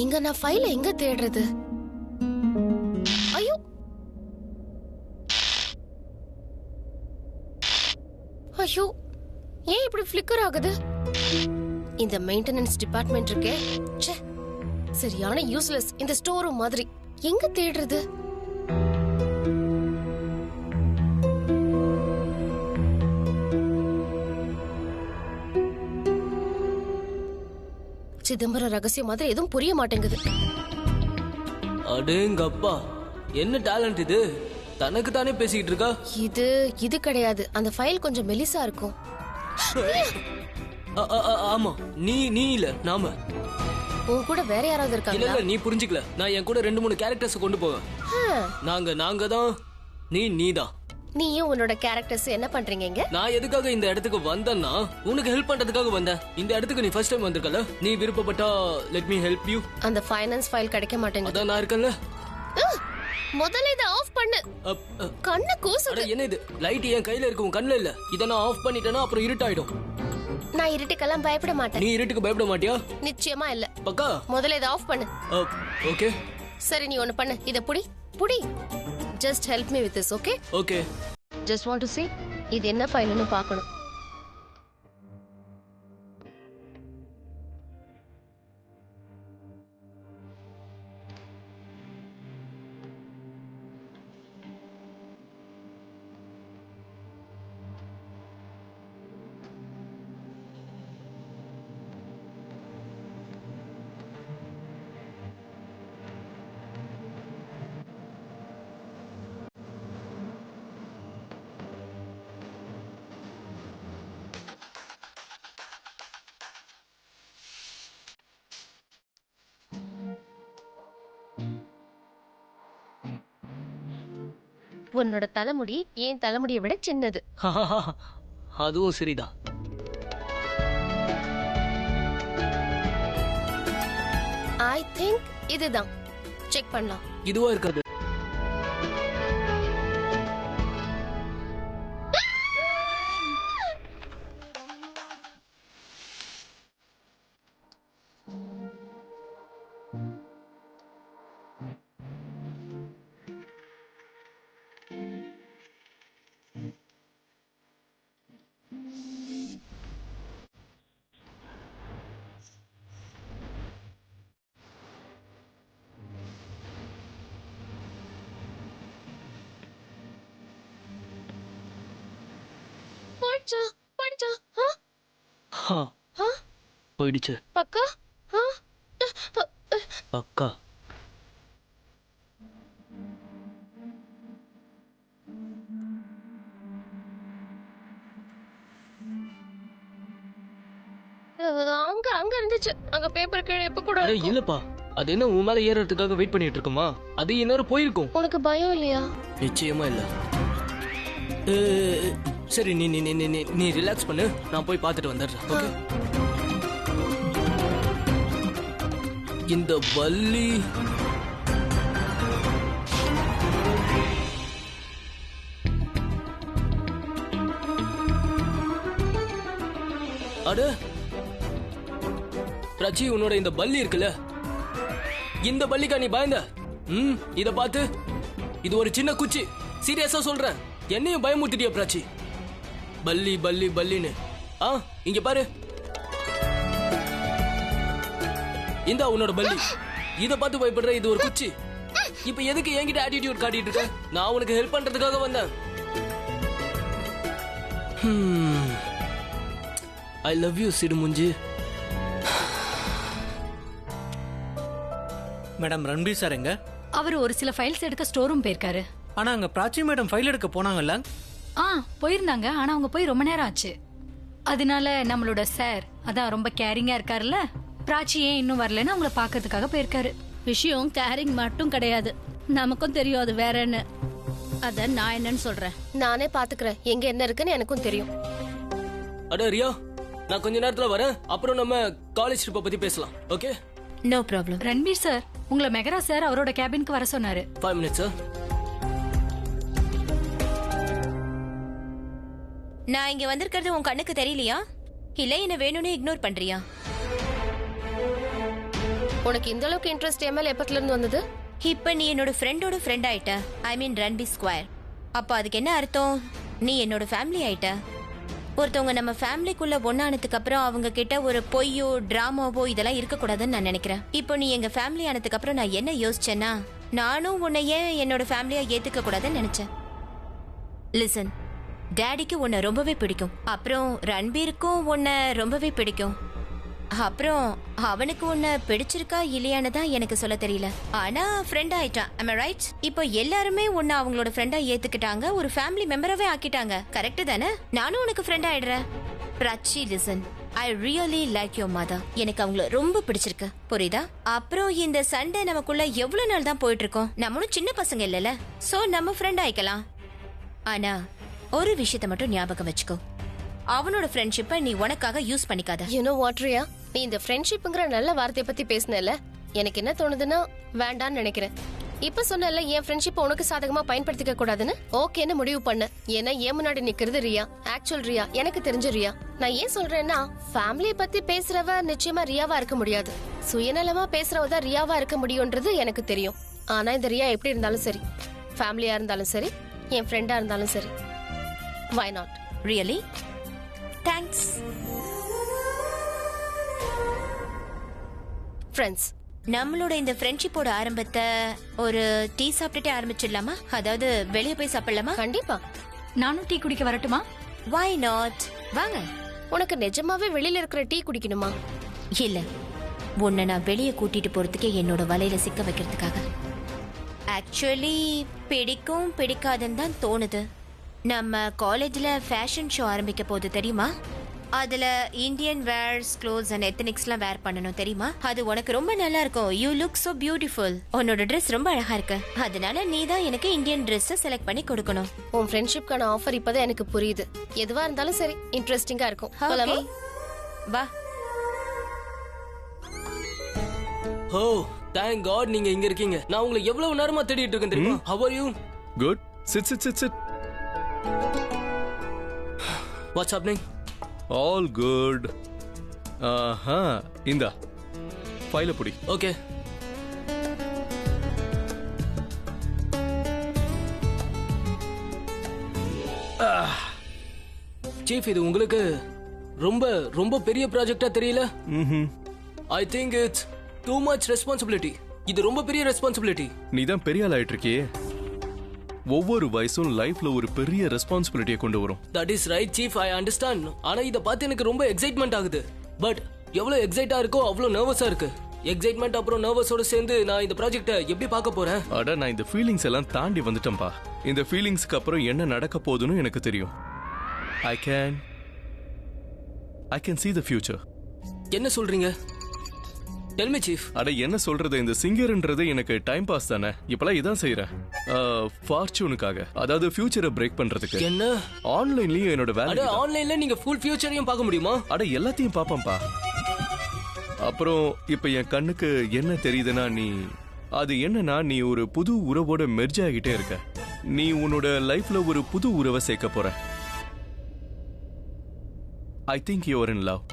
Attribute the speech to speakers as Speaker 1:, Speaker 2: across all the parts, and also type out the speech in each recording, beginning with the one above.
Speaker 1: இங்க நான் ஃபைல எங்க தேடுறது? ஐயோ ஐயோ, ஏன் இப்படி ஃபிளிக்கர் ஆகுது? இந்த மெயின்டெனன்ஸ் டிபார்ட்மெண்ட் இருக்கே, ச்சே, சரியான யூஸ்லெஸ். இந்த ஸ்டோர் ரூம் மாதிரி எங்க தேடுறது? சிதம்பரம் ரகசியம் மாதிரி எதுவும் புரிய மாட்டேங்குது.
Speaker 2: அடேங்கப்பா, என்ன டேலண்ட் இது! தனக்கு தானே பேசிக்கிட்டு இருக்கா.
Speaker 1: இது கிடையாது, அந்த ஃபைல் கொஞ்சம் மெலிசா இருக்கும்.
Speaker 2: ஆமா, நீ இல்ல, நாம.
Speaker 1: உன் கூட வேற யாராவது இருக்காங்க?
Speaker 2: இல்ல, நீ புரிஞ்சுக்கல. நான் என் கூட 2-3 கேரக்டர்ஸ் கொண்டு போவேன். நாங்க தான், நீதான்.
Speaker 1: நீயும் உன்னோட கேரக்டர்ஸ் என்ன பண்றீங்க இங்க?
Speaker 2: நான் எதுக்காக இந்த இடத்துக்கு வந்தேன்னா, உனக்கு ஹெல்ப் பண்றதுக்காக வந்தேன். இந்த இடத்துக்கு நீ ஃபர்ஸ்ட் டைம் வந்திருக்கல, நீ விருப்பப்பட்டா லெட் மீ ஹெல்ப் யூ.
Speaker 1: அந்த ஃபைனான்ஸ் ஃபைல் கிடைக்க மாட்டேங்குது.
Speaker 2: அதான் நான் இருக்கேன்ல.
Speaker 1: முதல்ல இத ஆஃப் பண்ணு. கண்ணு கூசுது.
Speaker 2: என்ன இது? லைட் என் கையில இருக்கு, உன் கண்ணுல இல்ல. இத நான் ஆஃப் பண்ணிட்டேனா அப்புறம் இருட்டாயிடும்.
Speaker 1: நான் இருட்டுக்கெல்லாம் பயப்பட மாட்டேன்.
Speaker 2: நீ இருட்டுக்கு பயப்பட மாட்டியா?
Speaker 1: நிச்சயமா இல்ல.
Speaker 2: பக்கா?
Speaker 1: முதல்ல இத ஆஃப் பண்ணு.
Speaker 2: ஓகே.
Speaker 1: சரி, நீ ஒன்னு பண்ணு. இத புடி. Just help me with this, okay?
Speaker 2: Okay.
Speaker 1: Just want to see இது என்ன ஃபைல்னு பார்க்கணும். உன்னோட தலைமுடி என் தலைமுடியை விட சின்னது.
Speaker 2: அதுவும் சரிதான்.
Speaker 1: ஐ திங்க் இதுதான். செக் பண்ணலாம்.
Speaker 2: இதுவா இருக்காது. போயிடுச்சு.
Speaker 1: பக்கா
Speaker 2: பக்கா.
Speaker 1: அங்க இருந்துச்சு. அங்க பேப்பர் கீழே எப்ப கூட இருக்கும்.
Speaker 2: இல்லப்பா, அது என்ன உன் மேல ஏறறதுக்காக வெயிட் பண்ணிட்டு இருக்குமா? அது இன்னொரு போயிருக்கும்.
Speaker 1: உனக்கு பயம் இல்லையா?
Speaker 2: நிச்சயமா இல்ல. சரி, நீ ரிலாக்ஸ் பண்ணு, நான் போய் பார்த்துட்டு வந்துடுறேன். ஓகே. இந்த பல்லி அட பிரச்சி, உன்னோட இந்த பல்லி இருக்குல்ல, இந்த பல்லிக்கா நீ பயந்த? இத பாத்து, இது ஒரு சின்ன குச்சி. சீரியஸா சொல்றேன், என்னையும் பயமுறுத்திட்டியா பிராச்சி? பல்லி பல்லி பல்லின்னு. இங்க பாரு, இந்த உன்னோட பல்லி. இத பார்த்து பயப்படுற, இது ஒரு குச்சி. இப்ப எதுக்கு என்கிட்ட ஆட்டிடியூட் காட்டிட்டு இருக்க? நான் உனக்கு ஹெல்ப் பண்றதுக்காக வந்தேன். ஐ லவ் யூ சிடுமுஞ்சி.
Speaker 3: மேடம், ரன்பீர் சார் எங்க?
Speaker 4: அவர் ஒரு சில ஃபைல்ஸ் எடுக்க ஸ்டோர் ரூம் போயிருக்காரு.
Speaker 3: ஆனா அங்க பிராச்சி மேடம் ஃபைல் எடுக்க போனாங்கல்ல?
Speaker 4: போயிருந்தாங்க. ஆனா அவங்க போய் ரொம்ப நேரம் ஆச்சு. அதனால நம்மளோட சார் அதான் ரொம்ப கேரிங்கா இருக்காருல்ல, பிராச்சி ஏன் இன்னும் வரலன்னு அவங்கள பாக்கிறதுக்காக போயிருக்காரு.
Speaker 5: விஷயம் கேரிங் மட்டும் கிடையாது, நமக்கும் தெரியும் அது வேற என்ன. அத நான் என்னன்னு சொல்றேன்.
Speaker 1: நானே பாத்துக்கிறேன், எங்க என்ன இருக்குன்னு எனக்கும் தெரியும்.
Speaker 2: அட ரியா, நான் கொஞ்ச நேரத்துல வரேன். அப்புறம் நம்ம காலேஜ் ட்ரிப்பை பத்தி பேசலாம். Okay?
Speaker 4: No problem. Ranbir sir உங்களை மெகரா சார் அவரோட கேபினுக்கு வர சொன்னாரு.
Speaker 2: 5 minutes சார்.
Speaker 6: நான் இங்க வந்திருக்கிறது உன் கண்ணுக்கு தெரியலையா? இல்ல என்ன வேணும்னு இக்னோர் பண்றியா?
Speaker 1: உனக்கு இந்த அளவுக்கு இன்ட்ரெஸ்ட் என் மேல எப்பத்துல இருந்து வந்தது?
Speaker 6: இப்ப நீ என்னோட ஃப்ரெண்டோட ஃப்ரெண்ட் ஆயிட்ட. ஐ மீன் ரன்பி ஸ்கொயர். அப்ப அதுக்கு என்ன அர்த்தம்? நீ என்னோட ஃபேமிலி ஆயிட்ட. ஒருத்தவங்க நம்ம ஃபேமிலிக்குள்ள ஒன்னானதுக்கு அப்புறம் அவங்க கிட்ட ஒரு பொய்யோ டிராமாவோ இதெல்லாம் இருக்கக்கூடாதுன்னு நான் நினைக்கிறேன். இப்போ நீ எங்க ஃபேமிலி ஆனதுக்கு அப்புறம் நான் என்ன யோசிச்சேன்னா, நானும் உன்னை ஏன் என்னோட ஃபேமிலியா ஏத்துக்க கூடாதுன்னு நினைச்சேன். லிசன், டேடிக்கு உன்னை ரொம்பவே பிடிக்கும். அப்புறம் ரன்பீருக்கும் உன்னை ரொம்பவே பிடிக்கும். அப்புறம் அவனுக்கு உன்னை பிடிச்சிருக்கா இல்லையான்னு தான் எனக்கு சொல்ல தெரியல. ஆனா ஃப்ரெண்ட் ஆயிட்டான். am I right? இப்போ எல்லாருமே உன்னை அவங்களோட ஃப்ரெண்டா ஏத்துக்கிட்டாங்க, ஒரு ஃபேமிலி மெம்பராவே ஆக்கிட்டாங்க. கரெக்ட் தானே? நானும் உனக்கு ஃப்ரெண்ட் ஆயிடுறேன். Prachi, listen, I really like your mother. எனக்கு அவங்கள ரொம்ப பிடிச்சிருக்கு, புரியுதா? அப்புறம் இந்த சண்டே நமக்குள்ள எவ்வளவு நாள் தான் போயிட்டு இருக்கோம். நம்மளும் சின்ன பசங்க இல்லல, சோ நம்ம ஃப்ரெண்ட் ஆயிக்கலாம். ஆனா ஒரு விஷயத்தை மட்டும் ஞாபகம் வச்சுக்கோ, அவனோட ஃப்ரெண்ட்ஷிப்பை நீ உனக்காக யூஸ் பண்ணிக்காத.
Speaker 1: You know what, Riya? நீ இந்த ஃப்ரெண்ட்ஷிப்ங்கற நல்ல வார்த்தையை பத்தி பேசினல, எனக்கு என்ன தோணுதுன்னா வேண்டான்னு நினைக்கிறேன். இப்ப சொன்னல என் ஃப்ரெண்ட்ஷிப் உனக்கு சாதகமா பயன்படுத்திக்க கூடாதுன்னு ஓகேன்னு முடிவு பண்ண. ஏன்னா ஏன் முன்னாடி நிக்கிறது ரியா, ஆக்சுவல் ரியா, எனக்கு தெரிஞ்ச ரியா. நான் ஏன் சொல்றேன்னா, ஃபேமிலிய பத்தி பேசுறவ நிச்சயமா ரியாவா இருக்க முடியாது. சுயநலமா பேசுறவ தான் ரியாவா இருக்க முடியும்ன்றது எனக்கு தெரியும். ஆனா இந்த ரியா எப்படி இருந்தாலும் சரி, ஃபேமிலியா இருந்தாலும் சரி, என் ஃப்ரெண்டா இருந்தாலும் சரி, why not?
Speaker 6: Really? Thanks.
Speaker 1: Friends,
Speaker 6: நம்மளோட இந்த ஃப்ரெண்ட்ஷிப்போட ஆரம்பத்தை ஒரு டீ சாப்பிட்டுட்டே ஆரம்பிச்சிடலாமா? அதாவது வெளியே போய் சாப்பிடலாமா?
Speaker 1: கண்டிப்பா.
Speaker 4: நானும் டீ குடிக்க வரட்டுமா?
Speaker 6: Why not? வாங்க.
Speaker 1: உனக்கு நிஜமாவே வெளியில இருக்கிற டீ குடிக்கணுமா?
Speaker 6: இல்ல, உன்னை நான் வெளியே கூட்டிட்டு போறதுக்கே என்னோட வலையில சிக்க வைக்கிறதுக்காக. ஆக்சுவலி பிடிக்கும் பிடிக்காதுன்னு தான் தோணுது. நம்ம காலேஜ்ல ஃபேஷன் ஷோ ஆரம்பிக்க போகுது, தெரியுமா? அதுல இந்தியன் வேர்ஸ், க்ளோத்ஸ் அண்ட் எத்தனிக்ஸ்லாம் வேர் பண்ணணும், தெரியுமா? அது உனக்கு ரொம்ப நல்லா இருக்கும். You look so beautiful. உன்னோட ட்ரெஸ் ரொம்ப அழகா இருக்கு. அதனால நீ தான் எனக்கு இந்தியன் ட்ரெஸ் செலக்ட் பண்ணி கொடுக்கணும்.
Speaker 1: உன் ஃப்ரெண்ட்ஷிப்கான ஆஃபர் இப்பதான் எனக்கு புரியுது. எதுவா இருந்தாலும் சரி, இன்ட்ரெஸ்டிங்கா இருக்கும்.
Speaker 6: Okay. வா.
Speaker 2: ஓ தேங்க் காட் நீங்க இங்க இருக்கீங்க. நான் உங்களை எவ்வளவு நேரமா தேடிட்டு இருக்கேன் தெரியுமா? How are you?
Speaker 7: Good. Sit.
Speaker 2: What's happening?
Speaker 7: All good. இந்தா ஃபைல புடி.
Speaker 2: Okay. சீஃப், இது உங்களுக்கு ரொம்ப ரொம்ப பெரிய ப்ராஜெக்ட்டா தெரியல? I think it's too much responsibility. இது ரொம்ப பெரிய ரெஸ்பான்சிபிலிட்டி.
Speaker 7: நீ தான் பெரிய ஆள் ஆயிட்டு இருக்கியே. ஒவ்வொரு வயசும் லைஃப்ல ஒரு பெரிய ரெஸ்பான்சிபிலிட்டியை கொண்டு வரும்.
Speaker 2: That is right, Chief. I understand. ஆனா இத பார்த்து எனக்கு ரொம்ப எக்ஸைட்மெண்ட் ஆகுது. பட் எவ்வளவு எக்ஸைட்டா இருக்கோ அவ்வளவு நர்வஸா இருக்கு. எக்ஸைட்மெண்ட் அப்புறம் நர்வஸோட சேர்ந்து நான் இந்த ப்ராஜெக்ட்டை எப்படி பார்க்க போறேன்?
Speaker 7: அட, நான் இந்த ஃபீலிங்ஸ் எல்லாம் தாண்டி வந்துட்டேன்பா. இந்த ஃபீலிங்ஸ்க்கு அப்புறம் என்ன நடக்க போகுதுன்னு எனக்கு தெரியும். I can see the future.
Speaker 2: என்ன சொல்றீங்க? Tell me, Chief.
Speaker 7: அட, என்ன சொல்றது, இந்த சிங்கர்ன்றது எனக்கு டைம் பாஸ் தானே. இப்பலாம் இதான் செய்யறேன், ஃபார்ச்சூனுக்காக. அதாவது ஃபியூச்சரை பிரேக் பண்றதுக்கு.
Speaker 2: என்ன?
Speaker 7: ஆன்லைன்லயும் என்னோட வேலை.
Speaker 2: அட, ஆன்லைன்ல நீங்க ஃபுல் ஃபியூச்சரையும் பார்க்க முடியுமா?
Speaker 7: அட, எல்லாத்தையும் பாப்பேன்பா. அப்புறம் இப்ப என் கண்ணுக்கு என்ன தெரியுதுன்னா, அது என்னன்னா, நீ ஒரு புது உறவோட மெர்ஜ் ஆகிட்டே இருக்க. நீ உன்னோட லைஃப்ல ஒரு புது உறவை சேர்க்க போற. I think you are in love.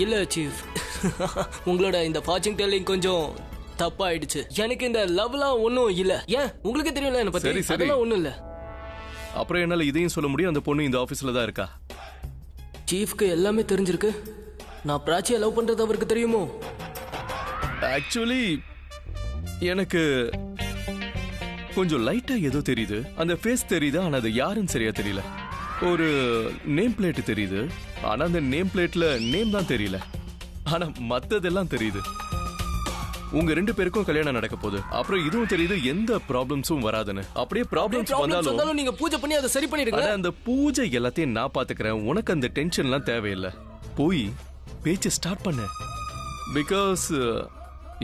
Speaker 2: இல்ல சீஃப். உங்களோட இந்த ஃபார்ச்சூன் டெல்லிங் கொஞ்சம் தப்பாயிடுச்சு. எனக்கு இந்த லவ்லாம் ஒன்னும் இல்ல. ஏன், உங்களுக்கு தெரியல என்ன பத்தி? அதெல்லாம் ஒண்ணும் இல்ல.
Speaker 7: அப்புறம் என்னால இதையும் சொல்ல முடியும், அந்த பொண்ணு இந்த ஆபீஸ்ல தான் இருக்கா.
Speaker 2: சீஃப்க்கு எல்லாமே தெரிஞ்சிருக்கு. நான் பிராச்சியை லவ் பண்றது அவருக்கு தெரியுமோ?
Speaker 7: ஆக்சுவலி எனக்கு கொஞ்சம் லைட்டா ஏதோ தெரியுது. அந்த ஃபேஸ் தெரியுது, ஆனா அது யாருன்னு சரியா தெரியல. ஒரு நேம் பிளேட் தெரியுது, ஆனா அந்த நேம் பிளேட்ல நேம் தான் தெரியல. ஆனா மத்ததெல்லாம் தெரியுது. உங்க ரெண்டு பேருக்கும் கல்யாணம் நடக்க போகுது. அப்புறம் இதுவும் தெரியுது, எந்த ப்ராப்ளம்ஸும் வராதுன்னு. அப்படியே ப்ராப்ளம்ஸ் வந்தாலும்
Speaker 2: நீங்க பூஜை பண்ணி அதை சரி பண்ணிடுங்க.
Speaker 7: அந்த பூஜை எல்லாத்தையும் நான் பாத்துக்கிறேன். உனக்கு அந்த டென்ஷன்லாம் தேவையில்லை. போய் பேச்சு ஸ்டார்ட் பண்ணு. Because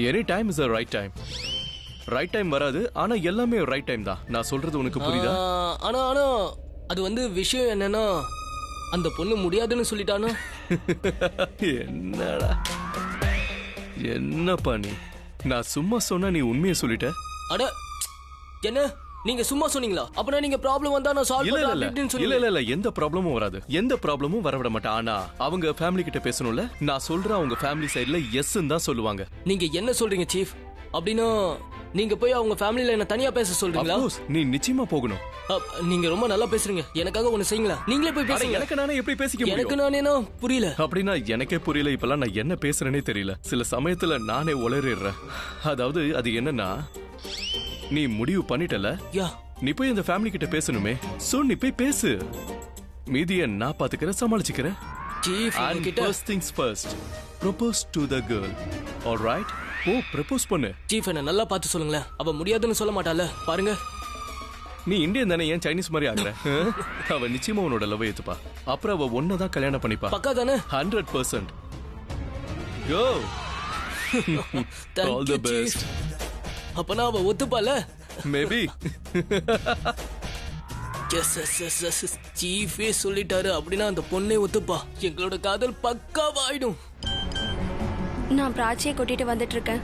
Speaker 7: any time is the right time. Right time வராது, ஆனா எல்லாமே ரைட் டைம் தான். நான் சொல்றது உனக்கு புரியுதா?
Speaker 2: ஆனா அது விஷயம் என்னன்னா, அந்த பொண்ணு முடியாதுன்னு சொல்லிட்டானோ.
Speaker 7: என்னடா என்னப்பா நீ? நான் சும்மா சொன்னா நீ உண்மையை சொல்லிட்ட.
Speaker 2: அட, என்ன நீங்க சும்மா சொன்னீங்களா? அப்பனா நீங்க ப்ராப்ளம் வந்தா நான் சால்வ்
Speaker 7: இல்ல
Speaker 2: பண்றேன்
Speaker 7: இல்ல
Speaker 2: அப்படின்னு
Speaker 7: இல்ல
Speaker 2: சொன்னீங்க.
Speaker 7: இல்ல இல்ல எந்த ப்ராப்ளமும் வராது, எந்த ப்ராப்ளமும் வரவிட மாட்டேன். ஆனா அவங்க ஃபேமிலி கிட்ட பேசணும்ல, நான் சொல்றேன் அவங்க ஃபேமிலி சைடுல எஸ்ன்னு தான் சொல்லுவாங்க.
Speaker 2: நீங்க என்ன சொல்றீங்க சீஃப்? அப்படின்னா நீங்க போய் அவங்க ஃபேமிலில என்ன தனியா பேச சொல்றீங்களா?
Speaker 7: Of course, நீ நிச்சயமா போகணும்.
Speaker 2: நீங்க ரொம்ப நல்லா பேசுறீங்க. எனக்காக ஒண்ணு செய்யுங்களா? நீங்களே போய்
Speaker 7: அட,
Speaker 2: பேசுங்க.
Speaker 7: எனக்கு நானே எப்படி பேசிக்க
Speaker 2: எனக்கு
Speaker 7: முடியும்?
Speaker 2: நானேனா புரியல.
Speaker 7: அப்படின்னா எனக்கே புரியல. இப்பெல்லாம் நான் என்ன பேசுறேனே தெரியல. சில சமயத்துல நானே உளறிடுறேன். அதாவது அது என்னன்னா, நீ முடிவு பண்ணிட்டல,
Speaker 2: யா
Speaker 7: நீ போய் அந்த ஃபேமிலி கிட்ட பேசணுமே. சோ நீ போய் பேசு. மீதியை நான் பாத்துக்கிறேன், சமாளிச்சுக்கிறேன்.
Speaker 2: சீஃப்
Speaker 7: And
Speaker 2: கிட்ட
Speaker 7: first things first, propose to the girl. All right? ஓ, ப்ரப்போஸ் பண்ணு.
Speaker 2: சீஃப் என்ன நல்லா பார்த்து சொல்லுங்களேன். அவ முடியாதுன்னு சொல்ல மாட்டால. பாருங்க.
Speaker 7: நீ இந்தியன் தானே, ஏன் சைனீஸ் மாதிரி ஆகுற? அவ நிச்சயமா உன்னோட லவ் ஏத்துப்பா. அப்புறம் அவ ஒன்னதான் கல்யாணம் பண்ணிப்பா.
Speaker 2: பக்கா தானே?
Speaker 7: 100%. Go. All the best.
Speaker 2: அப்பனா அவ ஒத்துப்பால?
Speaker 7: Maybe.
Speaker 2: சீஃபே சொல்லிட்டாரு அப்படின்னா அந்த பொண்ணே ஒத்துப்பா. எங்களோட காதல் பக்காவாயிடும்.
Speaker 8: நான் பிராச்சியை கூட்டிட்டு வந்துட்டு இருக்கேன்.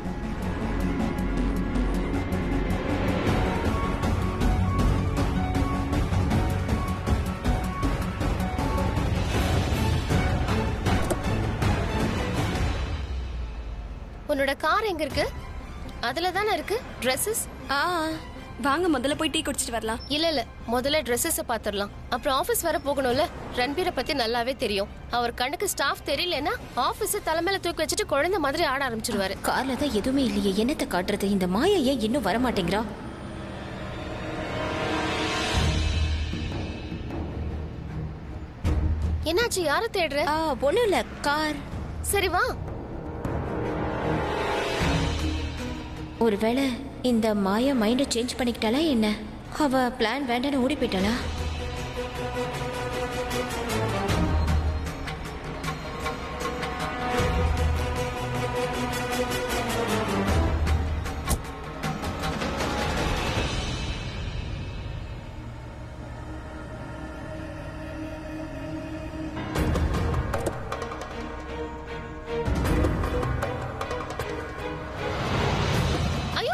Speaker 1: உன்னோட கார் எங்க இருக்கு? அதுல தானே இருக்கு ட்ரெஸ்ஸஸ்.
Speaker 8: வாங்க முதல்ல போய் டீ குடிச்சிட்டு வரலாம்.
Speaker 1: இல்ல முதல்ல ட்ரெஸ்ஸஸ பாத்துறலாம். அப்புறம் ஆபீஸ் வர போகணும்ல. ரன்பீரை பத்தி நல்லாவே தெரியும். அவர் கண்ணுக்கு ஸ்டாஃப் தெரியலன்னா ஆபீஸ் தலைமையில தூக்கி வச்சுட்டு குழந்தை மாதிரி ஆட ஆரம்பிச்சிருவாரு.
Speaker 6: கார்ல தான் எதுவுமே இல்லையே, என்னத்தை காட்டுறது? இந்த மாயா ஏன் இன்னும் வர மாட்டேங்கிறா?
Speaker 1: என்னாச்சு? யார தேடுற?
Speaker 6: ஒண்ணும் இல்ல, கார்.
Speaker 1: சரி வா.
Speaker 6: ஒருவேளை இந்த மாயா மைண்ட சேஞ்ச் பண்ணிக்கிட்டாளா என்ன? அவ பிளான் வேண்டான்னு ஓடி போயிட்டாளா?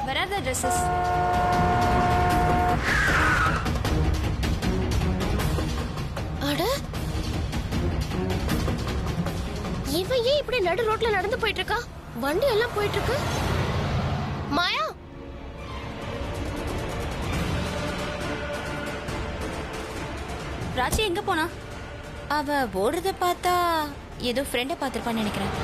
Speaker 8: வராத ட்ரெஸ்ஸஸ்.
Speaker 1: அட, இவன் ஏன் இப்படி நடு ரோட்ல நடந்து போயிட்டு இருக்கா? வண்டி எல்லாம் போயிட்டு இருக்கு. மாயா,
Speaker 8: பிராச்சி எங்க போனா?
Speaker 6: அவ ஓடுறத பார்த்தா ஏதோ ஃப்ரெண்ட பாத்திருப்பான்னு நினைக்கிறேன்.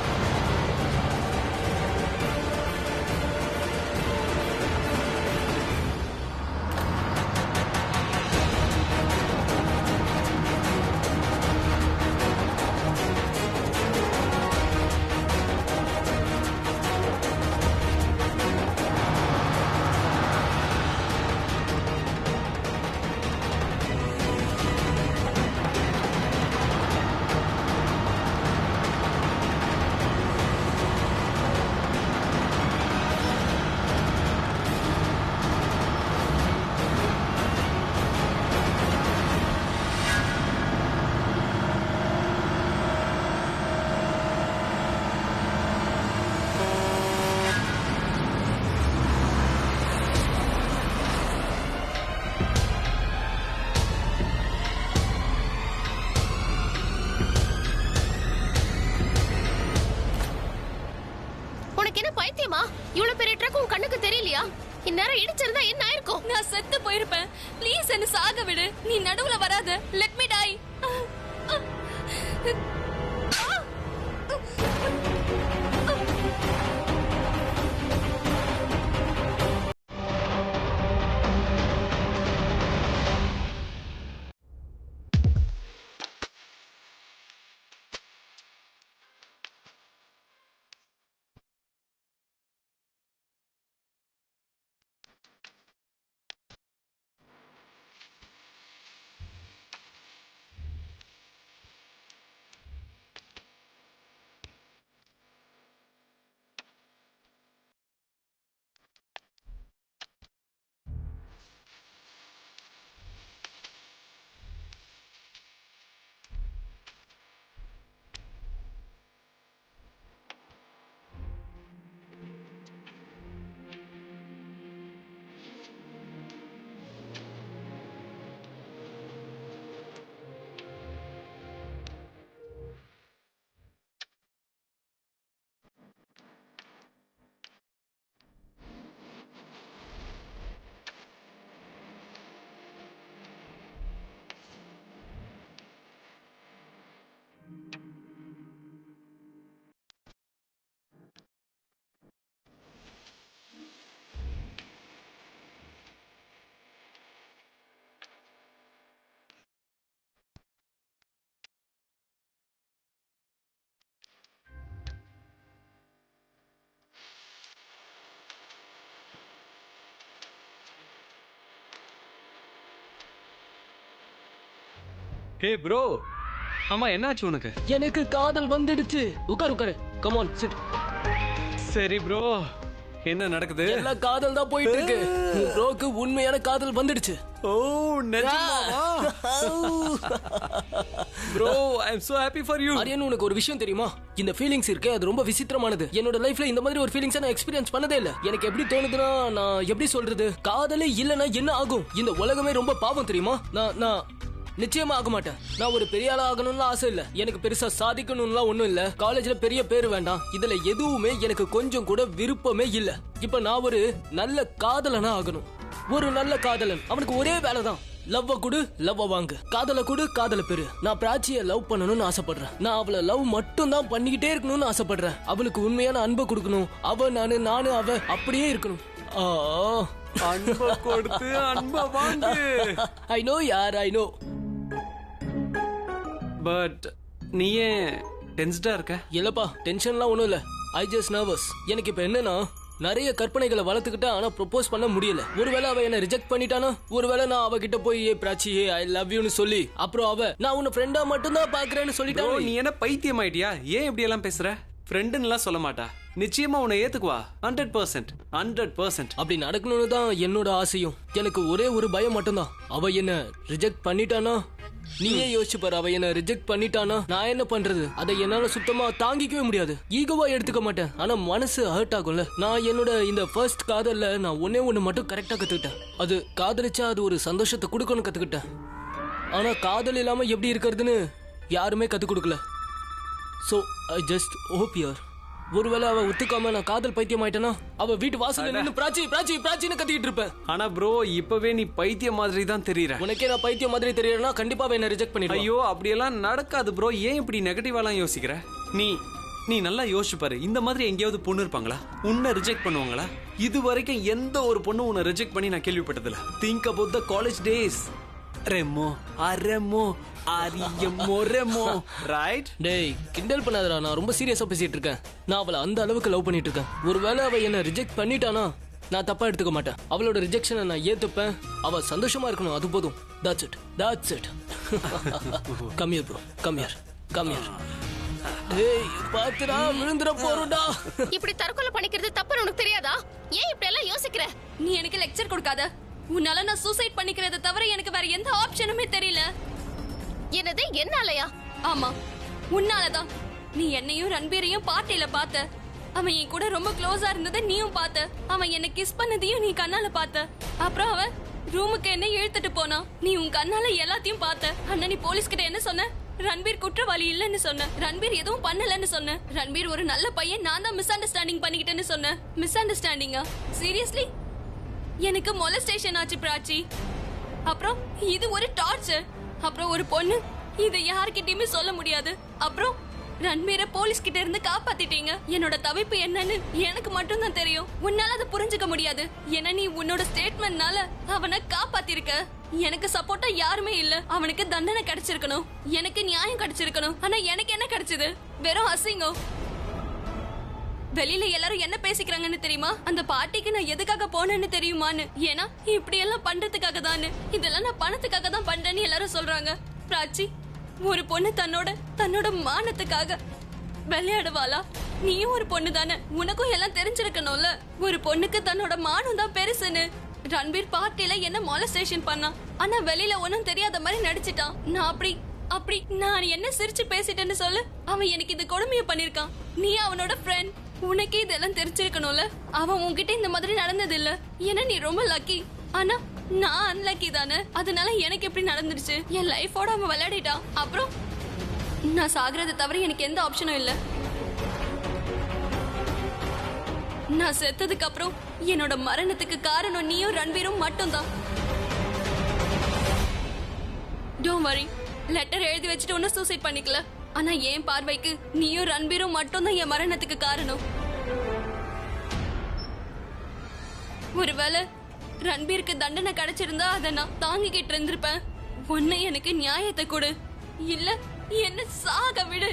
Speaker 1: உனக்கு என்ன பைத்தியமா? இவ்வளவு பெரிய ட்ரக் உன் கண்ணுக்கு தெரியலையா? இந்நேரம் இடிச்சிருந்தா என்ன ஆயிருக்கும்?
Speaker 8: நான் செத்து போயிருப்பேன். ப்ளீஸ் என்ன சாக விடு. நீ நடுவுல வராத. Let me die.
Speaker 9: Hey bro, ஆமா என்னாச்சு உனக்கு?
Speaker 2: எனக்கு காதல் வந்துடுச்சு. உட்காரு உட்காரு. Come on sit.
Speaker 9: சரி ப்ரோ, என்ன நடக்குது?
Speaker 2: எல்லா காதல் தான் போயிட்டு இருக்கு. ப்ரோக்கு உண்மையான காதல் வந்துடுச்சு.
Speaker 9: ஓ நிஜமாவா? Bro, I am so happy for you.
Speaker 2: Aryan, உனக்கு ஒரு விஷயம் தெரியுமா? இந்த ஃபீலிங்ஸ் இருக்கு, அது ரொம்ப விசித்திரமானது. என்னோட லைஃப்ல இந்த மாதிரி ஒரு ஃபீலிங்ஸ் நான் எக்ஸ்பீரியன்ஸ் பண்ணதே இல்ல. எனக்கு எப்படி தோணுதுன்னா, நான் எப்படி சொல்றது, காதலே இல்லனா என்ன ஆகும்? இந்த உலகமே ரொம்ப பாவம் தெரியுமா? நான் நிச்சயமா ஆக மாட்டேன். நான் ஒரு பெரிய ஆளா ஆகணும்னு ஆசை இல்ல. எனக்கு பெருசா சாதிக்கணும்லாம் ஒண்ணும் இல்ல. காலேஜ்ல பெரிய பேர் வேண்டாம். இதுல எதுவுமே எனக்கு கொஞ்சம் கூட விருப்பமே இல்ல. இப்ப நான் ஒரு நல்ல காதலனா ஆகணும். ஒரு நல்ல காதலன், அவனுக்கு ஒரே வேலை தான். லவ்வ குடு, லவ்வ வாங்கு. காதல குடு, காதல பெரு. நான் பிராச்சிய லவ் பண்ணணும்னு ஆசைப்படுறேன். நான் அவளை லவ் மட்டும் தான் பண்ணிக்கிட்டே இருக்கணும்னு ஆசைப்படுறேன். அவளுக்கு உண்மையான அன்பை கொடுக்கணும். அவ நானு அவ அப்படியே இருக்கணும்.
Speaker 9: அன்பை கொடுத்து அன்பை வாங்கு.
Speaker 2: ஐ நோ யார், ஐ நோ.
Speaker 9: பட் நீ ஏன் டென்ஸ்டா இருக்க?
Speaker 2: இல்லப்பா, டென்ஷன்லாம் ஒண்ணும் இல்ல. I just nervous. எனக்கு இப்ப என்னன்னா, நிறைய கற்பனைகளை வளர்த்துக்கிட்டேன், ஆனா ப்ரொபோஸ் பண்ண முடியல. ஒருவேளை அவ என்ன ரிஜெக்ட் பண்ணிட்டானா, ஒருவேளை நான் அவகிட்ட போய் பிராச்சி ஐ லவ் யூன்னு சொல்லி, அப்புறம் அவ நான் உன்னை ஃப்ரெண்டா மட்டும் தான் பாக்குறேன்னு சொல்லிட்டான்.
Speaker 9: நீ என்ன பைத்தியம் ஆயிட்டியா? ஏன் இப்படி எல்லாம் பேசுற? ஃப்ரெண்டுன்னு சொல்ல மாட்டா. நிச்சயமா உன்னை ஏத்துக்குவா. 100%.
Speaker 2: அப்படி நடக்கணும்னு தான் என்னோட ஆசையும். எனக்கு ஒரே ஒரு பயம் மட்டும்தான். அவ என்ன ரிஜெக்ட் பண்ணிட்டானா? நீயே யோசிச்சு பாரு, அவ என்ன ரிஜெக்ட் பண்ணிட்டானா நான் என்ன பண்றது? அதை என்னால சுத்தமா தாங்கிக்கவே முடியாது. ஈகோவா எடுத்துக்க மாட்டேன், ஆனா மனசு ஹர்ட் ஆகும்ல. நான் என்னோட இந்த ஃபர்ஸ்ட் காதல்ல நான் ஒண்ணு மட்டும் கரெக்டா கத்துக்கிட்டேன். அது காதலிச்சா அது ஒரு சந்தோஷத்தை கொடுக்கணும்னு கத்துக்கிட்டேன். ஆனா காதல் இல்லாம எப்படி இருக்கிறதுன்னு யாருமே கத்து கொடுக்கல. So I just hope you. ஒருவேளை அவ ஒத்துக்காம நான் காதல் பைத்தியம் ஆயிட்டேனா, அவ வீட்டு வாசல்ல நின்னு பிராச்சி பிராச்சி பிராச்சின்னு கத்திட்டு இருப்பேன்.
Speaker 9: ஆனா ப்ரோ, இப்பவே நீ பைத்தியம் மாதிரி தான் தெரியற.
Speaker 2: உனக்கே நான் பைத்தியம் மாதிரி தெரியறேன்னா கண்டிப்பா என்ன ரிஜெக்ட் பண்ணிடுவா.
Speaker 9: ஐயோ, அப்படியெல்லாம் நடக்காது ப்ரோ. ஏன் இப்படி நெகட்டிவாலாம் யோசிக்கிற? நீ நல்லா யோசிச்சு பாரு. இந்த மாதிரி எங்கேயாவது பொண்ணு இருப்பாங்களா உன்னை ரிஜெக்ட் பண்ணுவாங்களா? இது வரைக்கும் எந்த ஒரு பொண்ணு உன்னை ரிஜெக்ட் பண்ணி நான் கேள்விப்பட்டதில்ல. Think about the college days. Remo அரமோ அரியமோ ரெமோ, ரைட்?
Speaker 2: டேய், கிண்டல் பண்ணாதடா. நான் ரொம்ப சீரியஸா பேசிட்டு இருக்கேன். நான் அவளை அந்த அளவுக்கு லவ் பண்ணிட்டு இருக்கேன். ஒருவேளை அவ என்ன ரிஜெக்ட் பண்ணிட்டானா நான் தப்பா எடுத்துக்க மாட்டேன். அவளோட ரிஜெக்ஷனை நான் ஏத்துப்பேன். அவ சந்தோஷமா இருக்கணும், அது போதும். That's it. Come here bro, come here. டேய், பாத்துடா, விழுந்துற போறடா.
Speaker 1: இப்படி தற்கொலை பண்ணிக்கிறது தப்புன்னு உனக்கு தெரியாதா? ஏன் இப்படி எல்லாம் யோசிக்கிற?
Speaker 8: நீ எனக்கு லெக்சர் கொடுக்காத. உன்னால நான் சூசைட் பண்ணிக்கிறத தவிர எனக்கு வேற எந்த ஆப்ஷனுமே தெரியல.
Speaker 1: என்னது, என்னாலயா?
Speaker 8: ஆமா, உன்னாலதான். நீ என்னையும் ரன்பீரையும் பார்ட்டியில பார்த்த. அவன் என் கூட ரொம்ப க்ளோஸா இருந்ததை நீயும் பார்த்த. அவன் என்ன கிஸ் பண்ணதையும் நீ கண்ணால பார்த்த. அப்புறம் அவன் ரூமுக்கு என்ன இழுத்துட்டு போனா. நீ உன் கண்ணால எல்லாத்தையும் பார்த்த. அண்ணா, நீ போலீஸ் கிட்ட என்ன சொன்ன? ரன்பீர் குற்றவாளி இல்லன்னு சொன்ன. ரன்பீர் எதுவும் பண்ணலன்னு சொன்ன. ரன்பீர் ஒரு நல்ல பையன், நான் தான் மிஸ் அண்டர்ஸ்டாண்டிங் பண்ணிக்கிட்டேன்னு சொன்ன. மிஸ் அண்டர்ஸ்டாண்டிங்கா? சீரியஸ்லி? எனக்கு மொலஸ்டேஷன் ஆச்சு பிராச்சி. அப்புறம் இது ஒரு டார்ச்சர். அப்புறம் ஒரு பொண்ணு, இதை யார்கிட்டயுமே சொல்ல முடியாது. அப்புறம் ரன்பீரை போலீஸ் கிட்ட இருந்து காப்பாத்திட்டீங்க. என்னோட தவிப்பு என்னன்னு எனக்கு மட்டும் தான் தெரியும். உன்னால அதை புரிஞ்சுக்க முடியாது. ஏன்னா நீ உன்னோட ஸ்டேட்மெண்ட்னால அவனை காப்பாத்திருக்க. எனக்கு சப்போர்ட்டா யாருமே இல்ல. அவனுக்கு தண்டனை கிடைச்சிருக்கணும், எனக்கு நியாயம் கிடைச்சிருக்கணும். ஆனா எனக்கு என்ன கிடைச்சது? வெறும் அசிங்கம். வெளியில எல்லாரும் என்ன பேசிக்கிறாங்கன்னு தெரியுமா? அந்த பார்ட்டிக்கு நான் எதுக்காக போனேன்னு தெரியுமான்னு. ஏன்னா இப்படி எல்லாம் பண்றதுக்காக தானு. இதெல்லாம் நான் பணத்துக்காக தான் பண்றேன்னு எல்லாரும் சொல்றாங்க. பிராச்சி, ஒரு பொண்ணு தன்னோட மானத்துக்காக விளையாடுவாளா? நீயும் ஒரு பொண்ணு தானே, உனக்கும் எல்லாம் தெரிஞ்சிருக்கணும்ல. ஒரு பொண்ணுக்கு தன்னோட மானம் தான் பெருசுன்னு. ரன்பீர் பார்ட்டில என்ன மொலஸ்டேஷன் பண்ணான், ஆனா வெளியில ஒன்னும் தெரியாத மாதிரி நடிச்சிட்டான். நான் என்ன சிரிச்சு பேசிட்டேன்னு சொல்லு. அவன் எனக்கு இந்த கொடுமையை பண்ணிருக்கான். நீ அவனோட ஃப்ரெண்ட், உனக்கே இதெல்லாம் தெரிஞ்சிருக்கணும்ல. அவன் உன்கிட்ட இந்த மாதிரி நடந்தது இல்ல. ஏன்னா நீ ரொம்ப லக்கி. ஆனா நான் அன்லக்கி தானே. அதனால எனக்கு எப்படி நடந்துருச்சு? என் லைஃபோட அவன் விளையாடிட்டான். அப்புறம் நான் சாகுறதை தவிர எனக்கு எந்த ஆப்ஷனும் இல்ல. நான் செத்ததுக்கு அப்புறம் என்னோட மரணத்துக்கு காரணம் நீயும் ரன்பீரும் மட்டும்தான். டோன்ட் வரி, லெட்டர் எழுதி வச்சுட்டு ஒன்னும் சூசைட் பண்ணிக்கல. ஆனா என் பார்வைக்கு நீயும் ரன்பீரும் மட்டும்தான் என் மரணத்துக்கு காரணம். ஒருவேளை ரன்பீருக்கு தண்டனை கிடைச்சிருந்தா அதை நான் தாங்கிக்கிட்டு இருந்திருப்பேன். ஒன்னு எனக்கு நியாயத்தை கொடு, இல்ல என்ன சாக விடு.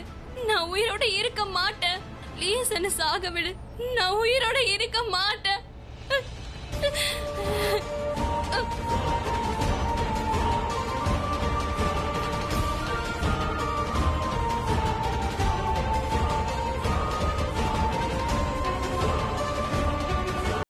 Speaker 8: நான் உயிரோட இருக்க மாட்டேன். ப்ளீஸ் என்ன சாக விடு. நான் உயிரோட இருக்க மாட்டேன்.